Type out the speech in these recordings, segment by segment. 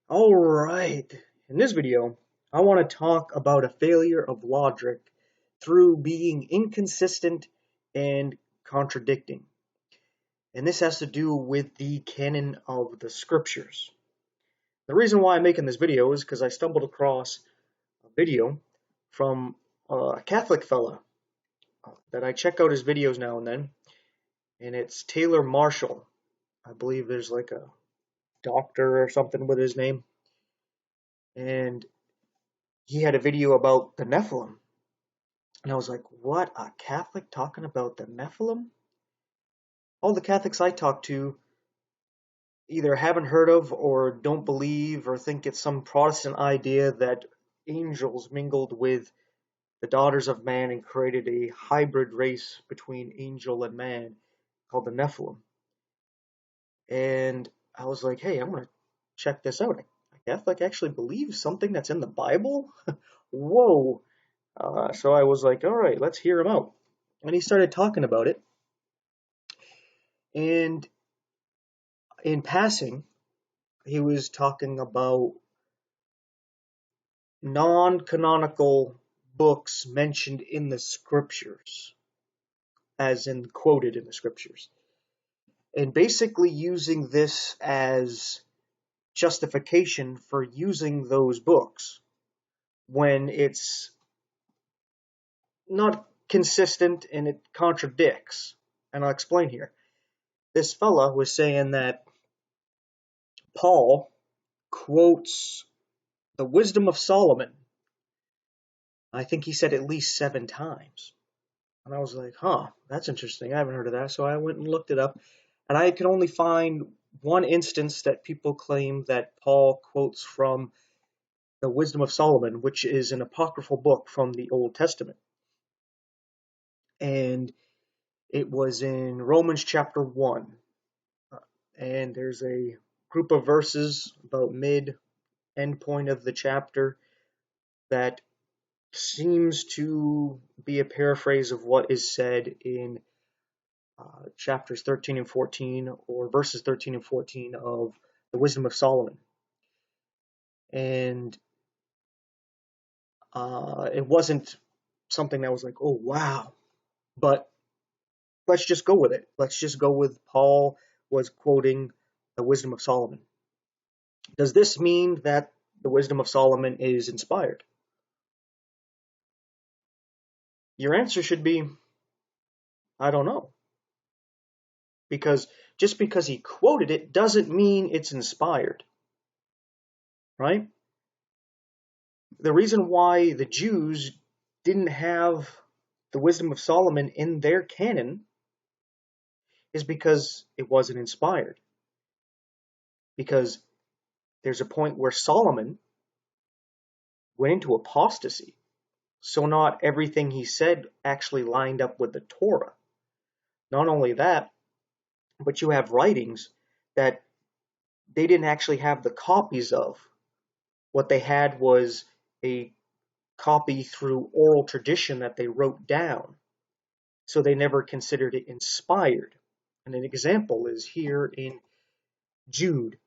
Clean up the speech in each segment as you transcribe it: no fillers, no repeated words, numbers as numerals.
Alright, in this video, I want to talk about a failure of logic through being inconsistent and contradicting. And this has to do with the canon of the scriptures. The reason why I'm making this video is because I stumbled across a video from a Catholic fella that I check out his videos now and then, and it's Taylor Marshall. I believe there's like a doctor or something with his name. And he had a video about the Nephilim. And I was like, what? A Catholic talking about the Nephilim? All the Catholics I talk to either haven't heard of or don't believe or think it's some Protestant idea that angels mingled with the daughters of man and created a hybrid race between angel and man called the Nephilim. And I was like, hey, I'm going to check this out. A Catholic actually believes something that's in the Bible? Whoa. So I was like, all right, let's hear him out. And he started talking about it. And in passing, he was talking about non-canonical books mentioned in the scriptures, as in quoted in the scriptures, and basically using this as justification for using those books when it's not consistent and it contradicts. And I'll explain here. This fella was saying that Paul quotes the wisdom of Solomon. I think he said at least 7 times. And I was like, huh, that's interesting. I haven't heard of that. So I went and looked it up. And I could only find one instance that people claim that Paul quotes from the Wisdom of Solomon, which is an apocryphal book from the Old Testament. And it was in Romans chapter 1. And there's a group of verses about end point of the chapter that seems to be a paraphrase of what is said in chapters 13 and 14, or verses 13 and 14 of the Wisdom of Solomon. And it wasn't something that was like, oh, wow. But let's just go with it. Let's just go with Paul was quoting the Wisdom of Solomon. Does this mean that the Wisdom of Solomon is inspired? Your answer should be, I don't know. Because just because he quoted it doesn't mean it's inspired. Right? The reason why the Jews didn't have the Wisdom of Solomon in their canon is because it wasn't inspired. Because there's a point where Solomon went into apostasy. So not everything he said actually lined up with the Torah. Not only that, but you have writings that they didn't actually have the copies of. What they had was a copy through oral tradition that they wrote down. So they never considered it inspired. And an example is here in Jude.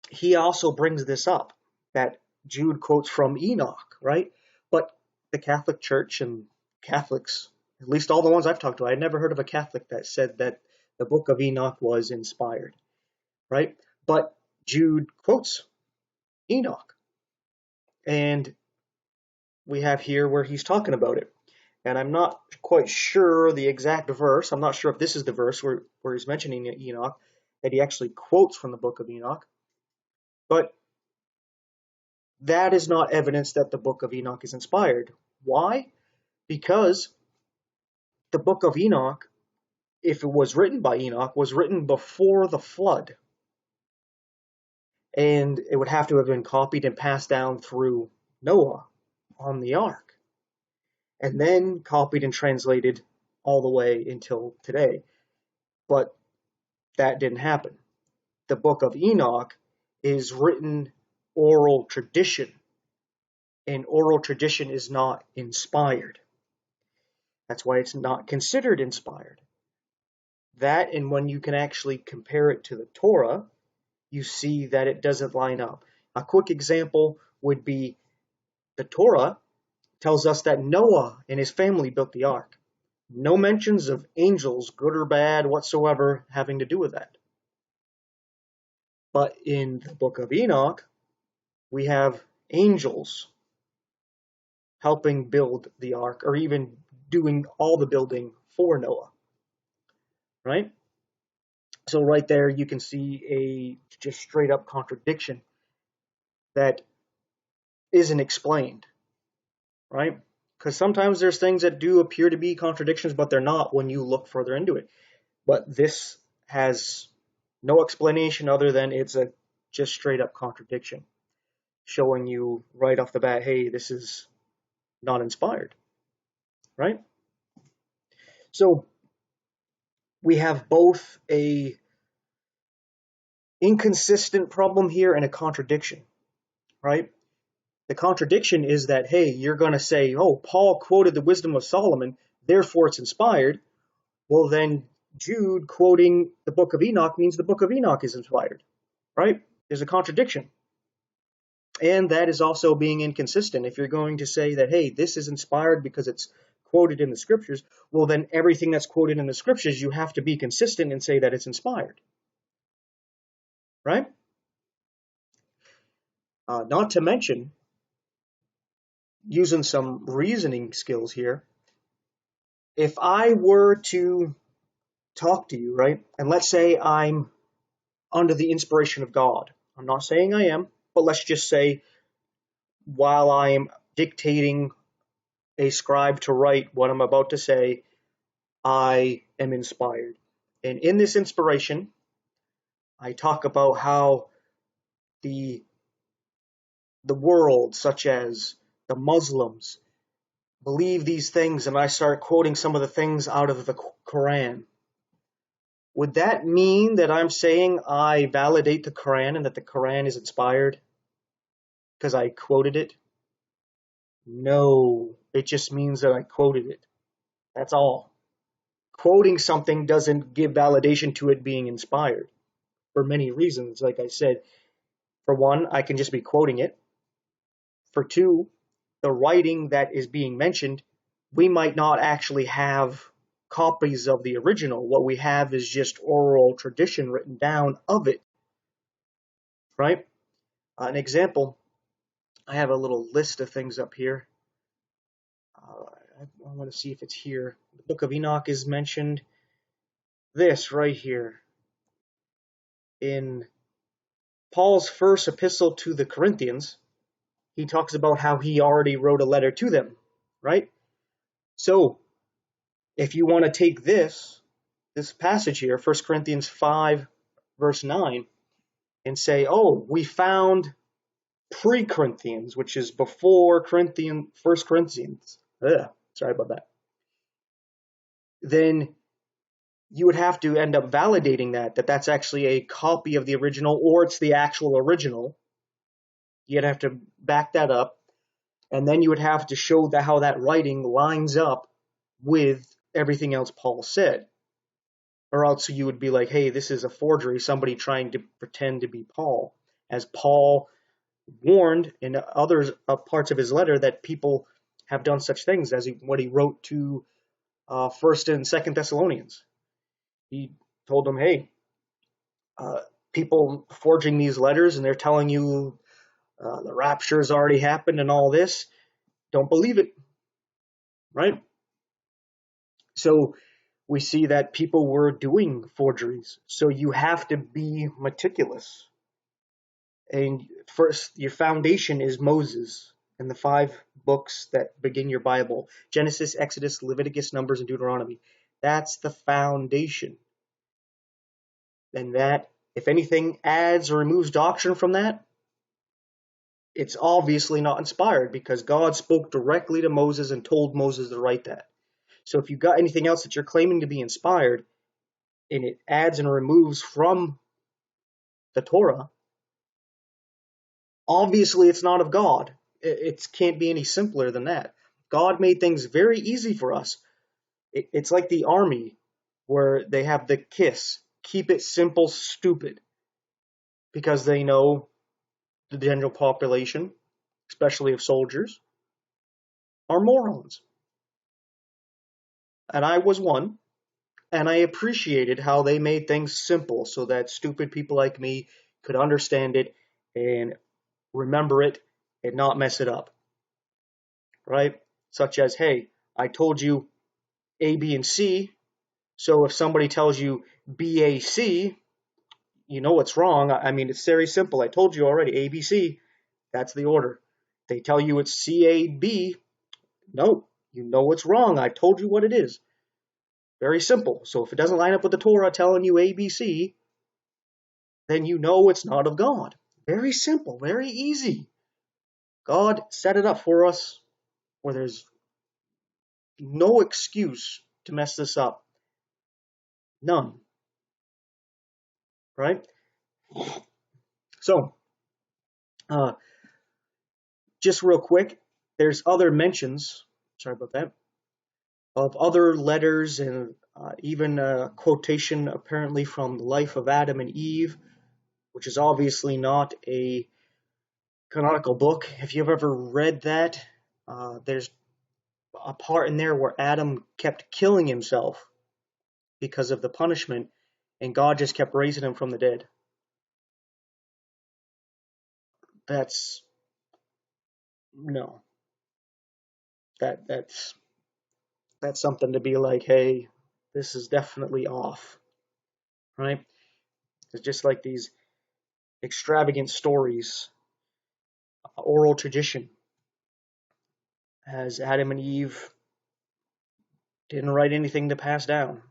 He also brings this up, that Jude quotes from Enoch, right? But the Catholic Church and Catholics, at least all the ones I've talked to, I had never heard of a Catholic that said that the book of Enoch was inspired, right? But Jude quotes Enoch. And we have here where he's talking about it. And I'm not quite sure the exact verse. I'm not sure if this is the verse where he's mentioning Enoch, that he actually quotes from the book of Enoch. But that is not evidence that the book of Enoch is inspired. Why? Because the book of Enoch, if it was written by Enoch, was written before the flood. And it would have to have been copied and passed down through Noah on the ark. And then copied and translated all the way until today. But that didn't happen. The book of Enoch is written oral tradition. And oral tradition is not inspired. That's why it's not considered inspired. That, and when you can actually compare it to the Torah, you see that it doesn't line up. A quick example would be the Torah tells us that Noah and his family built the ark. No mentions of angels, good or bad whatsoever, having to do with that. But in the book of Enoch, we have angels helping build the ark, or even doing all the building for Noah. Right? So right there you can see a just straight up contradiction that isn't explained. Right? Because sometimes there's things that do appear to be contradictions, but they're not when you look further into it. But this has no explanation other than it's a just straight up contradiction, showing you right off the bat, hey, this is not inspired, right? So we have both a inconsistent problem here and a contradiction, right? The contradiction is that, hey, you're going to say, oh, Paul quoted the wisdom of Solomon, therefore it's inspired. Well, then Jude quoting the book of Enoch means the book of Enoch is inspired, right? There's a contradiction. And that is also being inconsistent. If you're going to say that, hey, this is inspired because it's quoted in the scriptures, well, then everything that's quoted in the scriptures, you have to be consistent and say that it's inspired, right? Not to mention, using some reasoning skills here, if I were to talk to you, right, and let's say I'm under the inspiration of God. I'm not saying I am, but let's just say while I am dictating a scribe to write what I'm about to say, I am inspired. And in this inspiration, I talk about how the world, such as the Muslims, believe these things, and I start quoting some of the things out of the Quran. Would that mean that I'm saying I validate the Quran and that the Quran is inspired because I quoted it? No, it just means that I quoted it. That's all. Quoting something doesn't give validation to it being inspired for many reasons. Like I said, for one, I can just be quoting it. For two, the writing that is being mentioned, we might not actually have copies of the original. What we have is just oral tradition written down of it, right? An example, I have a little list of things up here. I want to see if it's here. The book of Enoch is mentioned. This right here. In Paul's first epistle to the Corinthians, he talks about how he already wrote a letter to them, right? So, if you want to take this passage here, 1 Corinthians 5, verse 9, and say, oh, we found pre-Corinthians, which is before 1 Corinthians. Sorry about that. Then you would have to end up validating that that's actually a copy of the original, or it's the actual original. You'd have to back that up, and then you would have to show that how that writing lines up with everything else Paul said. Or else you would be like, hey, this is a forgery, somebody trying to pretend to be Paul. As Paul warned in other parts of his letter that people have done such things, as what he wrote to 1st and 2nd Thessalonians. He told them, hey, people forging these letters and they're telling you the rapture has already happened and all this, don't believe it, right? So we see that people were doing forgeries. So you have to be meticulous. And first, your foundation is Moses and the 5 books that begin your Bible: Genesis, Exodus, Leviticus, Numbers, and Deuteronomy. That's the foundation. And that, if anything adds or removes doctrine from that, it's obviously not inspired, because God spoke directly to Moses and told Moses to write that. So if you've got anything else that you're claiming to be inspired, and it adds and removes from the Torah, obviously it's not of God. It can't be any simpler than that. God made things very easy for us. It's like the army, where they have the KISS, keep it simple, stupid. because they know the general population, especially of soldiers, are morons. And I was one, and I appreciated how they made things simple so that stupid people like me could understand it and remember it and not mess it up, right? Such as, hey, I told you A, B, and C, so if somebody tells you BAC, you know what's wrong. I mean, it's very simple. I told you already, ABC, that's the order. They tell you it's CAB, no, you know what's wrong. I told you what it is. Very simple. So if it doesn't line up with the Torah telling you ABC, then you know it's not of God. Very simple, very easy. God set it up for us where there's no excuse to mess this up. None. Right? So, just real quick, there's other mentions, sorry about that, of other letters and even a quotation apparently from the life of Adam and Eve, which is obviously not a canonical book. If you've ever read that, there's a part in there where Adam kept killing himself because of the punishment, and God just kept raising him from the dead. That's no. That's something to be like, hey, this is definitely off, right? It's just like these extravagant stories, oral tradition, as Adam and Eve didn't write anything to pass down.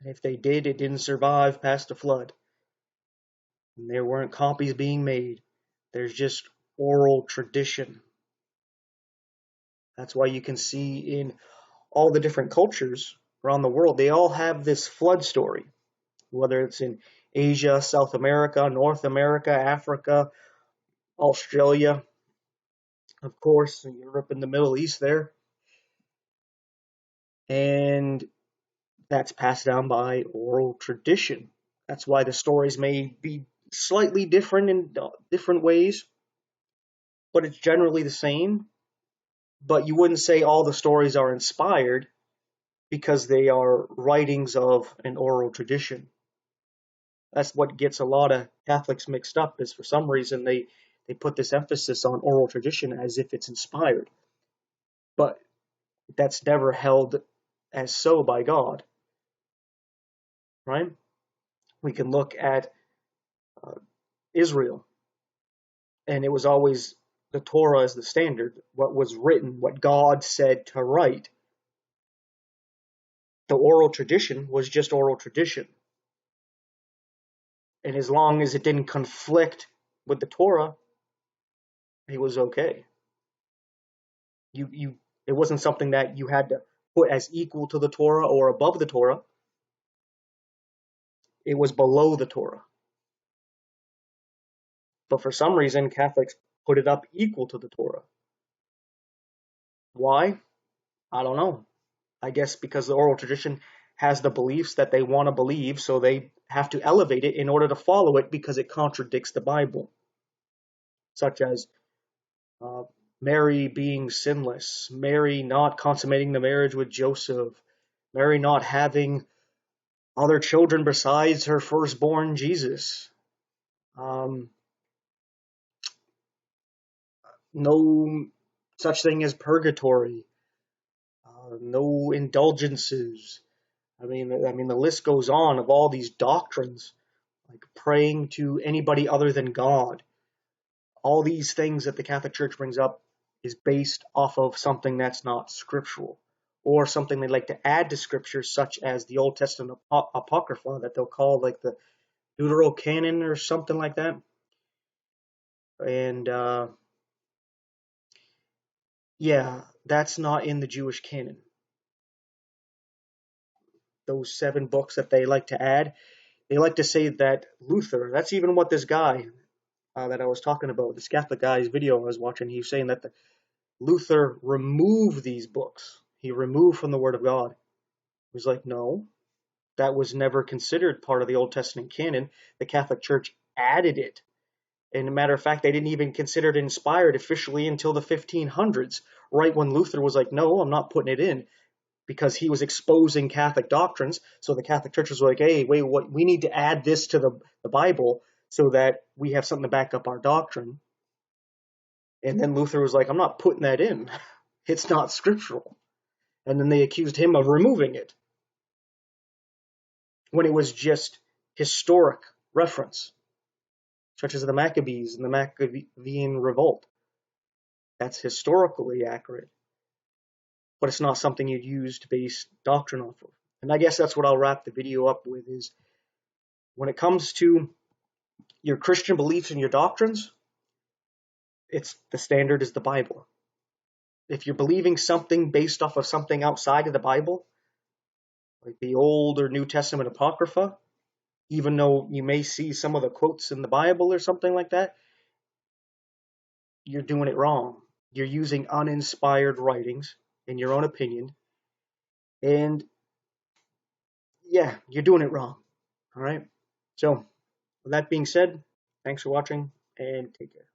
And if they did, it didn't survive past the flood. And there weren't copies being made. There's just oral tradition. That's why you can see in all the different cultures around the world, they all have this flood story, whether it's in Asia, South America, North America, Africa, Australia, of course, Europe and the Middle East there. And that's passed down by oral tradition. That's why the stories may be slightly different in different ways, but it's generally the same. But you wouldn't say all the stories are inspired because they are writings of an oral tradition. That's what gets a lot of Catholics mixed up, is for some reason they put this emphasis on oral tradition as if it's inspired. But that's never held as so by God, right? We can look at uh, Israel, and it was always the Torah as the standard, what was written, what God said to write. The oral tradition was just oral tradition. And as long as it didn't conflict with the Torah, it was okay. It wasn't something that you had to put as equal to the Torah or above the Torah. It was below the Torah. But for some reason, Catholics put it up equal to the Torah. Why? I don't know. I guess because the oral tradition has the beliefs that they want to believe, so they have to elevate it in order to follow it because it contradicts the Bible. Such as uh, Mary being sinless, Mary not consummating the marriage with Joseph, Mary not having other children besides her firstborn Jesus. Um, no such thing as purgatory. No indulgences. I mean, the list goes on of all these doctrines, like praying to anybody other than God. All these things that the Catholic Church brings up is based off of something that's not scriptural, or something they like to add to scripture, such as the Old Testament Apocrypha that they'll call like the Deuterocanon or something like that. And yeah, that's not in the Jewish canon. Those 7 books that they like to add, they like to say that Luther, that's even what this guy that I was talking about, this Catholic guy's video I was watching, he was saying that Luther removed these books. He removed from the Word of God. He was like, no, that was never considered part of the Old Testament canon. The Catholic Church added it And a matter of fact, they didn't even consider it inspired officially until the 1500s, right when Luther was like, no, I'm not putting it in, because he was exposing Catholic doctrines. So the Catholic churches were like, hey, wait, what? We need to add this to the Bible so that we have something to back up our doctrine. And then Luther was like, I'm not putting that in. It's not scriptural. And then they accused him of removing it when it was just historic reference, such as the Maccabees and the Maccabean revolt. That's historically accurate, but it's not something you'd use to base doctrine off of. And I guess that's what I'll wrap the video up with, is when it comes to your Christian beliefs and your doctrines, it's the standard is the Bible. If you're believing something based off of something outside of the Bible, like the Old or New Testament Apocrypha, even though you may see some of the quotes in the Bible or something like that, you're doing it wrong. You're using uninspired writings in your own opinion, and yeah, you're doing it wrong. All right. So, with that being said, thanks for watching and take care.